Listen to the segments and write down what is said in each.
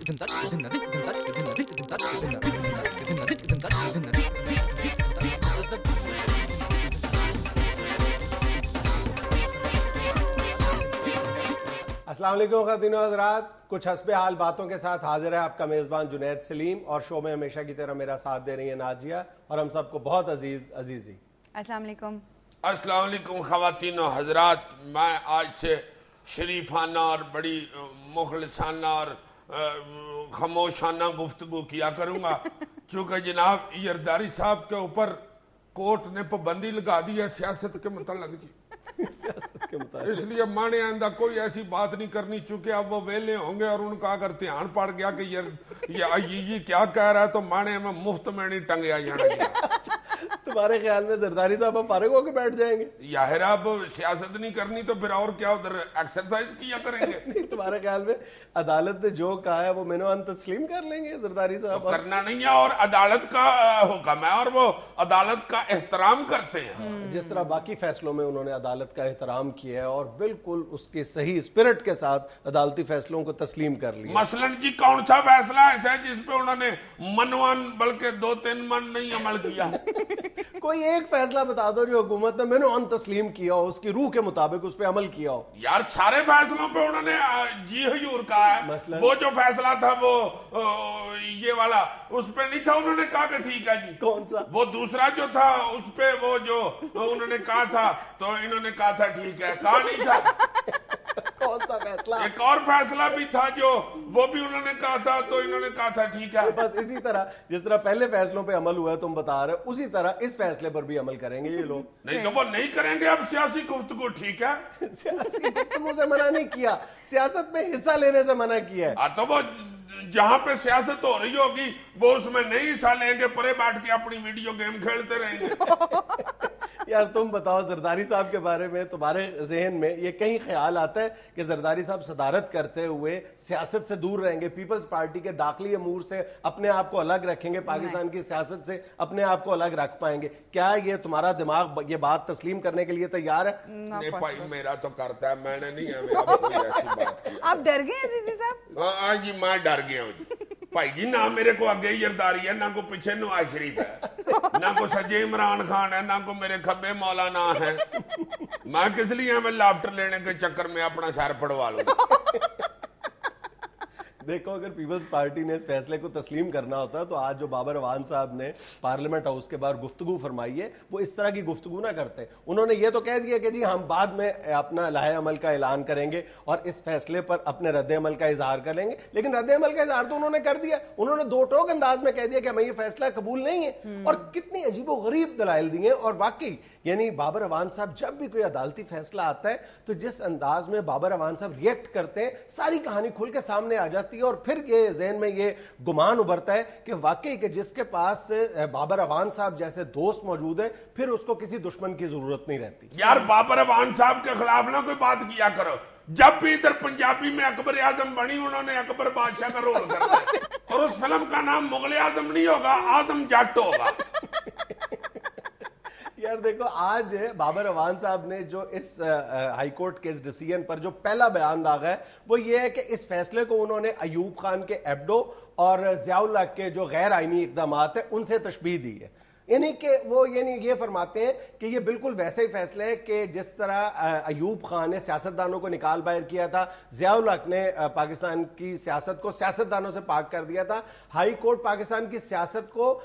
السلام علیکم خواتین و حضرات، کچھ حسب حال باتوں کے ساتھ حاضر ہے آپ کا میزبان جنید سلیم، اور شو میں ہمیشہ کی طرح میرا ساتھ دے رہی ہیں ناجیہ، اور ہم سب کو بہت عزیزی۔ السلام علیکم۔ السلام علیکم خواتین و حضرات، میں آج سے شریفانہ اور بڑی مخلصانہ اور خاموشانہ گفتگو کیا کروں گا، چونکہ جناب یرداری صاحب کے اوپر کورٹ نے پابندی لگا دی ہے سیاست کے متعلق جی، سیاست کے متعلق، اس لیے میں نے آئندہ کوئی ایسی بات نہیں کرنی، چونکہ اب وہ ویلے ہوں گے اور ان کا اگر دھیان پڑ گیا کہ یہ کیا کہہ رہا ہے تو میں مفت میں نہیں ٹنگیا جانا۔ تمہارے خیال میں زرداری صاحب اب فارغ ہو کے بیٹھ جائیں گے؟ یاہر اب سیاست نہیں کرنی تو پھر اور کیا ادھر ایکسرسائز کیا کریں گے؟ نہیں، تمہارے خیال میں عدالت نے جو کہا ہے وہ منو ان تسلیم کر لیں گے زرداری صاحب؟ کرنا نہیں ہے، اور عدالت کا حکم ہے اور وہ عدالت کا احترام کرتے ہیں، جس طرح باقی فیصلوں میں انہوں نے عدالت کا احترام کیا ہے اور بالکل اس کے صحیح اسپرٹ کے ساتھ عدالتی فیصلوں کو تسلیم کر لیا۔ مثلاً جی کون سا فیصلہ ایسا ہے جس پہ انہوں نے منوان بلکہ 2-3 من نہیں عمل کیا؟ کوئی ایک فیصلہ بتا دو جو حکومت نے منو ان تسلیم کیا ہو، اس کی روح کے مطابق اس پہ عمل کیا ہو۔ یار سارے فیصلوں پہ انہوں نے جی حضور کہا ہے، وہ جو فیصلہ تھا وہ یہ والا اس پہ نہیں تھا انہوں نے کہا کہ ٹھیک ہے جی۔ کون سا؟ وہ دوسرا جو تھا اس پہ وہ جو انہوں نے کہا تھا تو انہوں نے کہا تھا ٹھیک ہے، کہا نہیں تھا۔ کون سا فیصلہ؟ ایک اور فیصلہ بھی تھا جو وہ بھی انہوں نے کہا تھا تو انہوں نے کہا تھا ٹھیک ہے۔ بس اسی طرح جس طرح پہلے فیصلوں پہ عمل ہوا ہے تم بتا رہے، اسی طرح اس فیصلے پر بھی عمل کریں گے یہ لوگ؟ نہیں تو وہ نہیں کریں گے، اب سیاسی گفتگو ٹھیک ہے، سیاسی گفتگو سے منع نہیں کیا، سیاست میں حصہ لینے سے منع کیا ہے۔ تو وہ جہاں پہ سیاست ہو رہی ہوگی وہ اس میں نہیں حصہ لیں گے، پرے بیٹھ کے اپنی ویڈیو گیم کھیلتے رہیں گے۔ یار تم بتاؤ زرداری صاحب کے بارے میں، تمہارے ذہن میں یہ کہیں خیال آتا ہے کہ زرداری صاحب صدارت کرتے ہوئے سیاست سے دور رہیں گے، پیپلز پارٹی کے داخلی امور سے اپنے آپ کو الگ رکھیں گے، پاکستان کی سیاست سے اپنے آپ کو الگ رکھ پائیں گے؟ کیا یہ تمہارا دماغ یہ بات تسلیم کرنے کے لیے تیار ہے؟ نہیں بھائی، میرا تو کرتا ہے، میں نے نہیں ہے میرا کوئی ایسی بات کی۔ آپ ڈر گئے عزیزی صاحب؟ ہاں جی میں ڈر گیا ہوں جی بھائی جی، نہ میرے کو آگے یرداری ہے، نہ کو پیچھے نواز شریف ہے، نہ کو سجے عمران خان ہے، نہ کو میرے کھبے مولانا ہے۔ میں کس لیے میں لافٹر لینے کے چکر میں اپنا سر پڑوا لوں؟ دیکھو اگر پیپلز پارٹی نے اس فیصلے کو تسلیم کرنا ہوتا ہے تو آج جو بابر اعوان صاحب نے پارلیمنٹ ہاؤس کے باہر گفتگو فرمائی ہے وہ اس طرح کی گفتگو نہ کرتے۔ انہوں نے یہ تو کہہ دیا کہ جی ہم بعد میں اپنا لائحہ عمل کا اعلان کریں گے اور اس فیصلے پر اپنے رد عمل کا اظہار کریں گے، لیکن رد عمل کا اظہار تو انہوں نے کر دیا، انہوں نے دو ٹوک انداز میں کہہ دیا کہ ہمیں یہ فیصلہ قبول نہیں ہے، اور کتنی عجیب و غریب دلائل دیے۔ اور واقعی یعنی بابر اعوان صاحب جب بھی کوئی عدالتی فیصلہ آتا ہے تو جس انداز میں بابر اعوان صاحب ریئیکٹ کرتے ہیں ساری کہانی کھل کے سامنے آ جاتی ہے، اور پھر یہ ذہن میں یہ گمان ابھرتا ہے کہ واقعی کہ جس کے پاس بابر اعوان صاحب جیسے دوست موجود ہیں پھر اس کو کسی دشمن کی ضرورت نہیں رہتی۔ یار بابر اعوان صاحب کے خلاف نہ کوئی بات کیا کرو، جب بھی ادھر پنجابی میں اکبر اعظم بنی انہوں نے اکبر بادشاہ کا رول کر دیا، اور اس فلم کا نام مغل اعظم نہیں ہوگا، اعظم جٹ ہوگا۔ یار دیکھو آج بابر اعوان صاحب نے جو اس ہائی کورٹ کے اس ڈیسیژن پر جو پہلا بیان داغا ہے وہ یہ ہے کہ اس فیصلے کو انہوں نے ایوب خان کے ایبڈو اور ضیاء اللہ کے جو غیر آئینی اقدامات ہیں ان سے تشبیہ دی ہے، یعنی کہ وہ یہ فرماتے ہیں کہ یہ بالکل ویسے ہی فیصلے ہے کہ جس طرح ایوب خان نے سیاستدانوں کو نکال باہر کیا تھا، ضیاء الحق نے پاکستان کی سیاست کو سیاستدانوں سے پاک کر دیا تھا، ہائی کورٹ پاکستان کی سیاست کو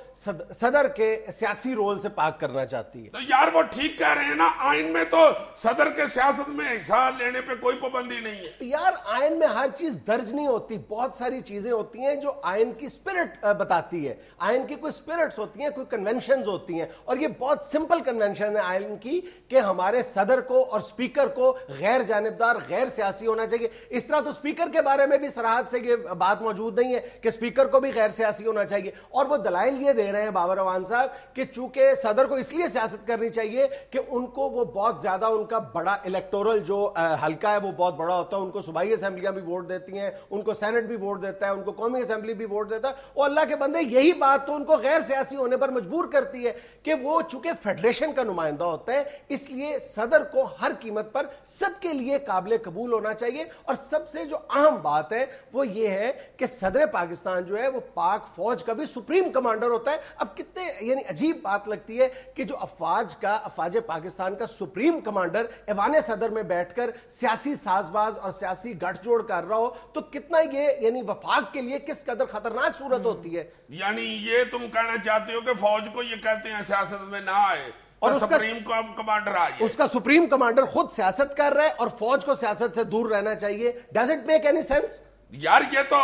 صدر کے سیاسی رول سے پاک کرنا چاہتی ہے۔ تو یار وہ ٹھیک کہہ رہے ہیں نا، آئین میں تو صدر کے سیاست میں حصہ لینے پہ کوئی پابندی نہیں ہے۔ یار آئین میں ہر چیز درج نہیں ہوتی، بہت ساری چیزیں ہوتی ہیں جو آئین کی سپرٹ بتاتی ہے، آئین کی کوئی سپرٹس ہوتی ہیں، کوئی کنونشن ہوتی ہیں، اور یہ بہت سمپل کنونشن ہے آئین کی کہ ہمارے صدر کو اور سپیکر کو غیر جانبدار غیر سیاسی ہونا چاہیے۔ اس طرح تو سپیکر کے بارے میں بھی صراحت سے یہ بات موجود نہیں ہے کہ سپیکر کو بھی غیر سیاسی ہونا چاہیے، اور وہ دلائل یہ دے رہے ہیں بابر اعوان صاحب کہ چونکہ صدر کو اس لیے سیاست کرنی چاہیے کہ ان کو وہ بہت زیادہ ان کا بڑا الیکٹورل جو حلقہ ہے وہ بہت بڑا ہوتا ہے، ان کو صوبائی اسمبلیاں بھی ووٹ دیتی ہیں، ان کو سینٹ بھی ووٹ دیتا ہے، ان کو قومی اسمبلی بھی ووٹ دیتا ہے، اور اللہ کے بندے یہی بات تو ان کو غیر سیاسی ہونے پر مجبور کر کرتی ہے کہ وہ چونکہ فیڈریشن کا نمائندہ ہوتا ہے اس لیے صدر کو ہر قیمت پر سب کے لیے قابل قبول ہونا چاہیے. اور سب سے جو اہم بات ہے وہ یہ ہے کہ صدر پاکستان جو ہے وہ پاک فوج کا بھی سپریم کمانڈر ہوتا ہے. اب کتنے یعنی عجیب بات لگتی ہے کہ جو افواج پاکستان کا سپریم کمانڈر ایوان صدر میں بیٹھ کر سیاسی ساز باز اور سیاسی گٹھ جوڑ کر رہا ہو تو کتنا یہ یعنی وفاق کے لیے کس قدر خطرناک صورت ہوتی ہے. یعنی یہ تم کہنا چاہتے ہو کہ فوج کو یہ کہتے ہیں سیاست میں نہ آئے اور سپریم کمانڈر آئے, اس کا سپریم کمانڈر خود سیاست کر رہا ہے اور فوج کو سیاست سے دور رہنا چاہیے. Does it make any sense? یار یہ تو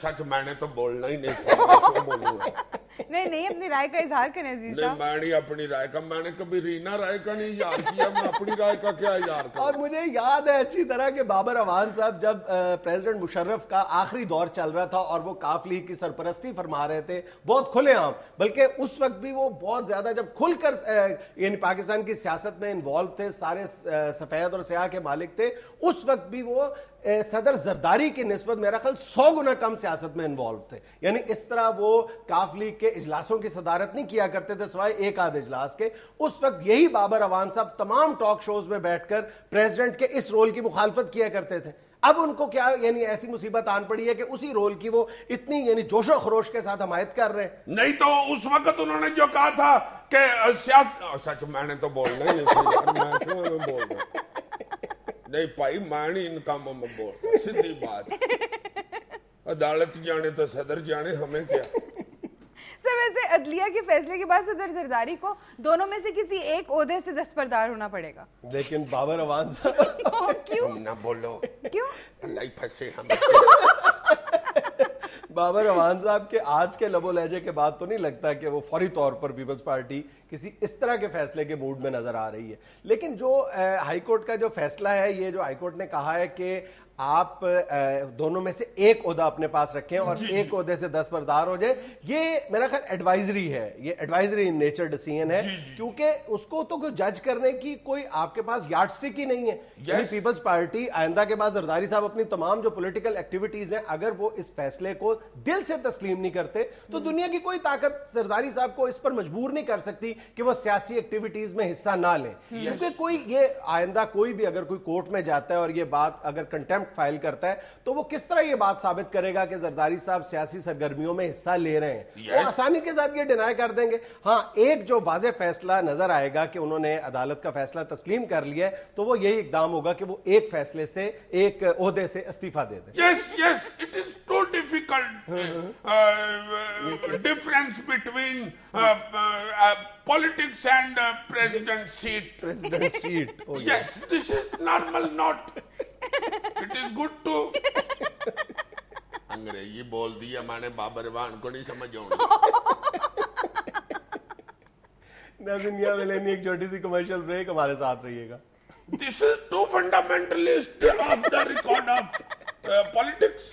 سچ میں نے تو بولنا ہی نہیں. نہیں اپنی رائے کا اظہار کریں عزیز صاحب. میں نہیں اپنی رائے کا, میں نے کبھی رینا رائے کا نہیں اظہار کیا, میں اپنی رائے کا کیا اظہار کروں. اور مجھے یاد ہے اچھی طرح کہ بابر اعوان صاحب جب پریزیڈنٹ مشرف کا آخری دور چل رہا تھا اور وہ کاف لیگ کی سرپرستی فرما رہے تھے بہت کھلے عام, بلکہ اس وقت بھی وہ بہت زیادہ جب کھل کر یعنی پاکستان کی سیاست میں انوالو تھے, سارے سفید اور سیاہ کے مالک تھے, اس وقت بھی وہ صدر زرداری کی نسبت میرا خیال 100 گنا کم سیاست میں انوالو تھے. یعنی اس طرح وہ کاف لیگ کے اجلاسوں کی صدارت نہیں کیا کرتے تھے سوائے ایک آدھ اجلاس کے. اس وقت یہی بابر اعوان صاحب تمام ٹاک شوز میں بیٹھ کر پریزیڈنٹ کے اس رول کی مخالفت کیا کرتے تھے. اب ان کو کیا یعنی ایسی مصیبت آن پڑی ہے کہ اسی رول کی وہ اتنی یعنی جوش و خروش کے ساتھ حمایت کر رہے ہیں. نہیں تو اس وقت انہوں نے جو کہا تھا کہ سچ میں نے تو بولنا ہی نہیں, میں کیوں بول رہا نہیں بھائی, میں نہیں ان کاموں میں بول رہا, سیدھی بات. عدالت جانے تو صدر جانے, ہمیں کیا. سر ویسے عدلیہ کے فیصلے کے بعد صدر زرداری کو دونوں میں سے کسی ایک عہدے سے دستبردار ہونا پڑے گا. لیکن بابر اعوان صاحب کیوں تم نہ بولو, کیوں اللہ ہی پھنسے ہمیں. بابر اعوان صاحب کے آج کے لب و لہجے کے بعد تو نہیں لگتا کہ وہ فوری طور پر پیپلز پارٹی کسی اس طرح کے فیصلے کے موڈ میں نظر آ رہی ہے. لیکن جو ہائی کورٹ کا جو فیصلہ ہے, یہ جو ہائی کورٹ نے کہا ہے کہ آپ دونوں میں سے ایک عہدہ اپنے پاس رکھیں اور ایک عہدے سے دستبردار ہو جائیں, یہ میرا خیال ایڈوائزری ہے, یہ ایڈوائزری ان نیچر ڈیسیژن ہے, کیونکہ اس کو تو جج کرنے کی کوئی آپ کے پاس یارڈ سٹک ہی نہیں ہے. یعنی پیپلز پارٹی آئندہ کے بعد زرداری صاحب اپنی تمام جو پولیٹیکل ایکٹیویٹیز ہیں اگر وہ اس فیصلے کو دل سے تسلیم نہیں کرتے تو دنیا کی کوئی طاقت زرداری صاحب کو اس پر مجبور نہیں کر سکتی کہ وہ سیاسی ایکٹیویٹیز میں حصہ نہ لیں. کیونکہ کوئی یہ آئندہ کوئی بھی اگر کوئی کورٹ میں جاتا ہے اور یہ بات اگر کنٹیمپٹ فائل کرتا ہے تو وہ کس طرح یہ بات ثابت کرے گا کہ زرداری صاحب سیاسی سرگرمیوں میں حصہ لے رہے ہیں. وہ آسانی کے ساتھ یہ ڈینائی کر دیں گے. ہاں ایک جو واضح فیصلہ نظر آئے گا کہ انہوں نے عدالت کا فیصلہ تسلیم کر لیا ہے تو وہ یہی اقدام ہوگا کہ وہ ایک فیصلے سے ایک عہدے سے استعفیٰ دے دیں. Yes, it is too difficult. Difference between politics and president seat. President seat. Oh, yes, this is normal not. It is good to. انگریزی بول دیا میں نے, بابر اعوان کو نہیں سمجھ آؤں. ناظرین یہ ملیں ایک چھوٹی سی کمرشل بریک, ہمارے ساتھ رہیے گا. This is too fundamentalist of the record of politics.